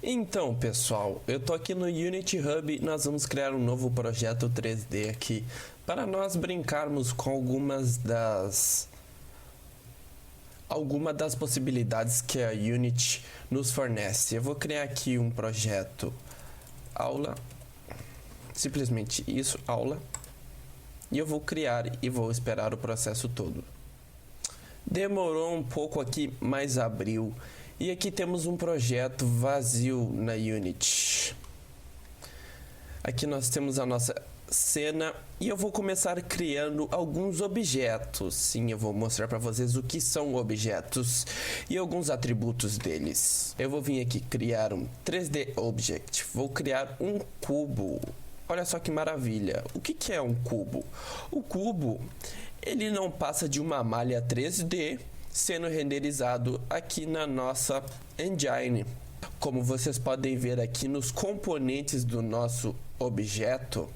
Então, pessoal, eu tô aqui no Unity Hub e nós vamos criar um novo projeto 3D aqui para nós brincarmos com alguma das possibilidades que a Unity nos fornece. Eu vou criar aqui um projeto aula, simplesmente isso, aula, e eu vou criar e vou esperar o processo todo. Demorou um pouco aqui, mas abriu. E aqui temos um projeto vazio na Unity. Aqui nós temos a nossa cena e eu vou começar criando alguns objetos. Sim, eu vou mostrar para vocês o que são objetos e alguns atributos deles. Eu vou vir aqui criar um 3D Object. Vou criar um cubo. Olha só que maravilha. O que é um cubo? O cubo, ele não passa de uma malha 3D sendo renderizado aqui na nossa engine. Como vocês podem ver aqui nos componentes do nosso objeto,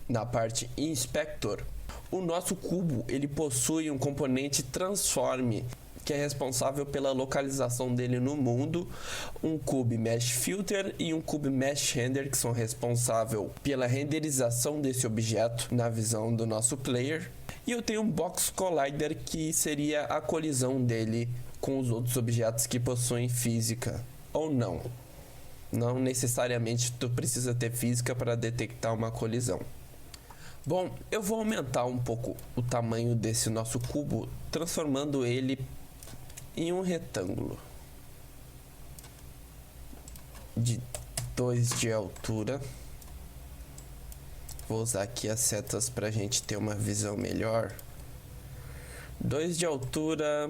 na parte Inspector, o nosso cubo ele possui um componente Transform, que é responsável pela localização dele no mundo, um Cube Mesh Filter e um Cube Mesh Render, que são responsáveis pela renderização desse objeto na visão do nosso player. E eu tenho um Box Collider, que seria a colisão dele com os outros objetos que possuem física, ou não. Não necessariamente tu precisa ter física para detectar uma colisão. Bom, eu vou aumentar um pouco o tamanho desse nosso cubo, transformando ele em um retângulo de 2 de altura. Vou usar aqui as setas para a gente ter uma visão melhor. 2 de altura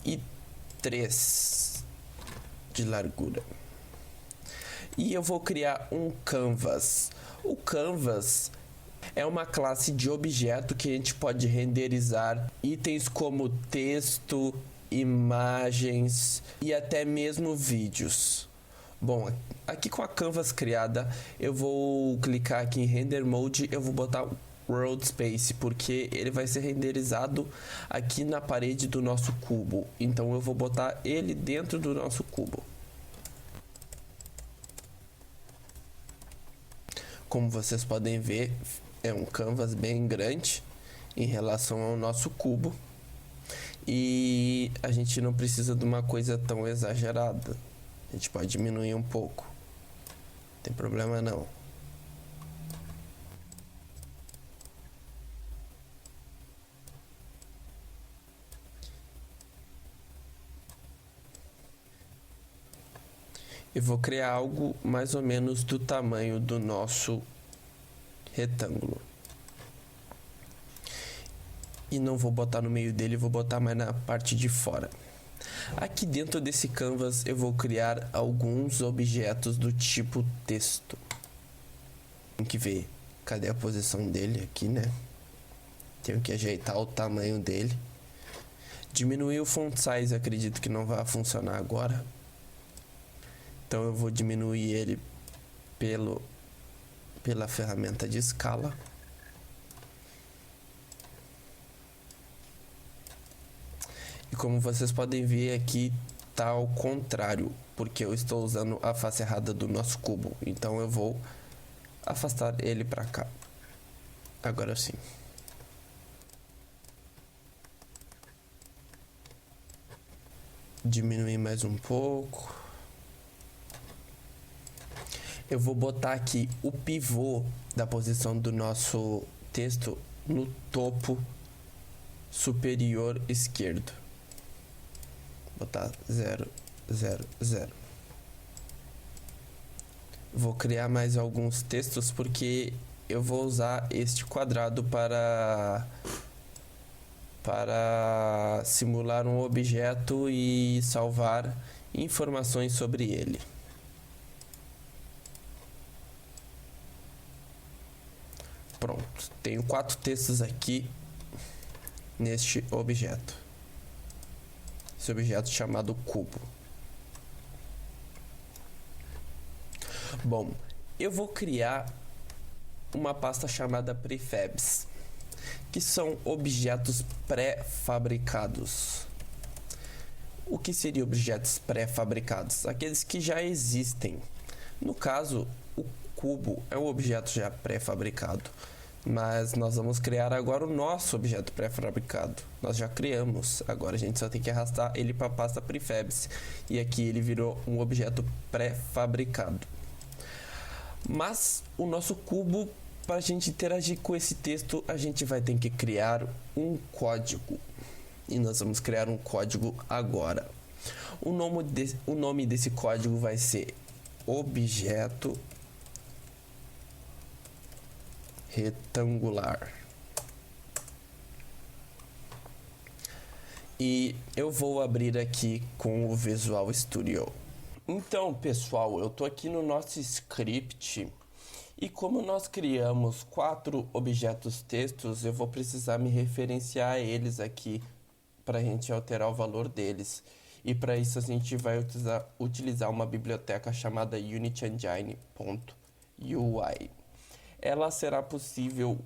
e 3 de largura. E eu vou criar um canvas. O canvas é uma classe de objeto que a gente pode renderizar itens como texto, imagens e até mesmo vídeos. Bom, aqui com a canvas criada, eu vou clicar aqui em Render Mode, eu vou botar World Space, porque ele vai ser renderizado aqui na parede do nosso cubo. Então eu vou botar ele dentro do nosso cubo. Como vocês podem ver, é um canvas bem grande em relação ao nosso cubo. E a gente não precisa de uma coisa tão exagerada. A gente pode diminuir um pouco. Não tem problema não. Eu vou criar algo mais ou menos do tamanho do nosso retângulo. E não vou botar no meio dele, vou botar mais na parte de fora. Aqui dentro desse canvas eu vou criar alguns objetos do tipo texto. Tem que ver cadê a posição dele aqui, né? Tenho que ajeitar o tamanho dele. Diminuir o font size, acredito que não vai funcionar agora. Então eu vou diminuir ele pela ferramenta de escala. E como vocês podem ver aqui, tá ao contrário, porque eu estou usando a face errada do nosso cubo. Então eu vou afastar ele para cá. Agora sim. Diminuir mais um pouco. Eu vou botar aqui o pivô da posição do nosso texto no topo superior esquerdo. Botar 0, 0, 0. Vou criar mais alguns textos porque eu vou usar este quadrado para simular um objeto e salvar informações sobre ele. Pronto, tenho 4 textos aqui neste objeto. Esse objeto chamado cubo. Bom, eu vou criar uma pasta chamada Prefabs, que são objetos pré-fabricados. O que seriam objetos pré-fabricados? Aqueles que já existem. No caso, o cubo é um objeto já pré-fabricado, mas nós vamos criar agora o nosso objeto pré-fabricado. Nós já criamos, agora a gente só tem que arrastar ele para a pasta prefabs, e aqui ele virou um objeto pré-fabricado. Mas o nosso cubo, para a gente interagir com esse texto, a gente vai ter que criar um código. E nós vamos criar um código agora. O nome desse código vai ser objeto retangular. E eu vou abrir aqui com o Visual Studio. Então, pessoal, eu tô aqui no nosso script e como nós criamos 4 objetos textos, eu vou precisar me referenciar a eles aqui para a gente alterar o valor deles. E para isso a gente vai utilizar uma biblioteca chamada UnitEngine.ui. Ela será possível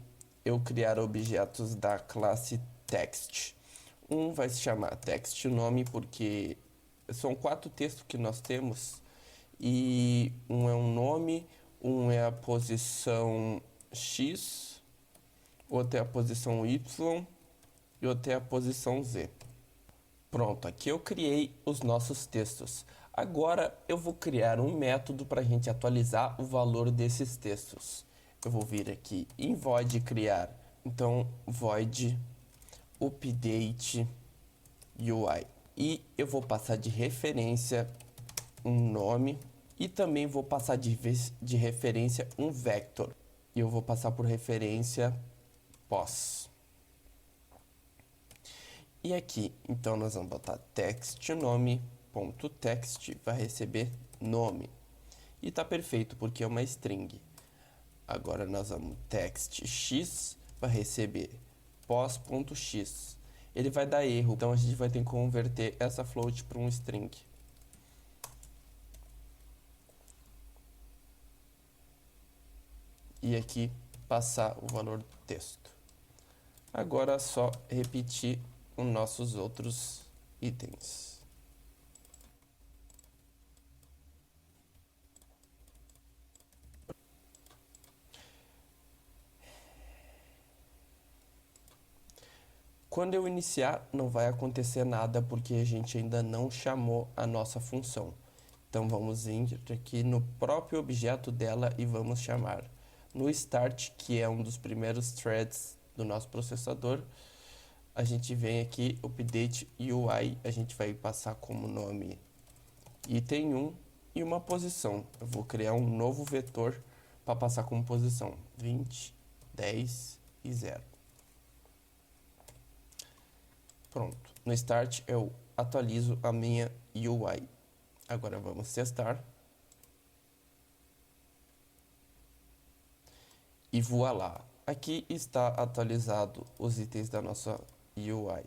eu criar objetos da classe text. Um vai se chamar text nome porque são 4 textos que nós temos e um é um nome, um é a posição X, outro é a posição Y e outro é a posição Z. Pronto, aqui eu criei os nossos textos. Agora eu vou criar um método para a gente atualizar o valor desses textos. Eu vou vir aqui em void criar, então void update UI. E eu vou passar de referência um nome e também vou passar de referência um vector. E eu vou passar por referência pos. E aqui, então nós vamos botar text nome.text, vai receber nome. E tá perfeito porque é uma string. Agora nós vamos text x, vai receber pos.x. Ele vai dar erro, então a gente vai ter que converter essa float para um string. E aqui passar o valor do texto. Agora é só repetir os nossos outros itens. Quando eu iniciar, não vai acontecer nada porque a gente ainda não chamou a nossa função. Então vamos vir aqui no próprio objeto dela e vamos chamar. No start, que é um dos primeiros threads do nosso processador, a gente vem aqui, update UI, a gente vai passar como nome item 1 e uma posição. Eu vou criar um novo vetor para passar como posição 20, 10 e 0. Pronto. No start eu atualizo a minha UI. Agora vamos testar. E voilá. Aqui está atualizado os itens da nossa UI.